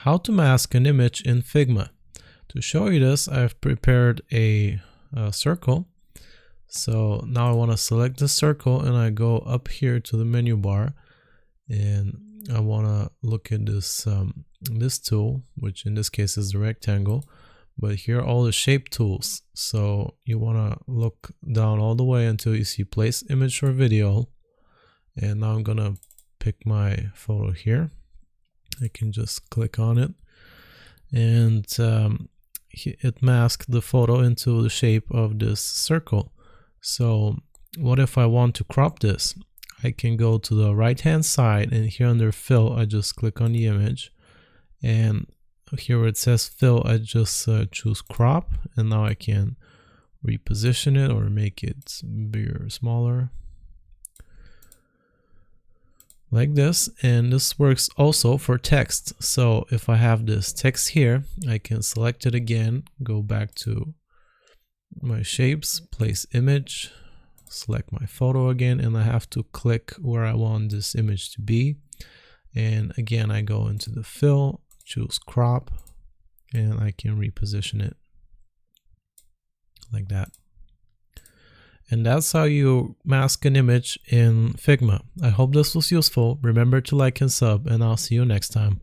how to mask an image in Figma. To show you this, I've prepared a circle. So now I want to select the circle and I go up here to the menu bar and I want to look at this this tool, which in this case is the rectangle, but here are all the shape tools. So you want to look down all the way until you see place image or video. And now I'm gonna pick my photo here. I can just click on it and it masks the photo into the shape of this circle. So what if I want to crop this? I can go to the right hand side and here under fill I just click on the image, and here where it says fill I just choose crop, and now I can reposition it or make it bigger or smaller like this. And this works also for text. So if I have this text here, I can select it again, go back to my shapes, place image, select my photo again, and I have to click where I want this image to be. And again, I go into the fill, choose crop, and I can reposition it like that. And that's how you mask an image in Figma. I hope this was useful. Remember to like and sub, and I'll see you next time.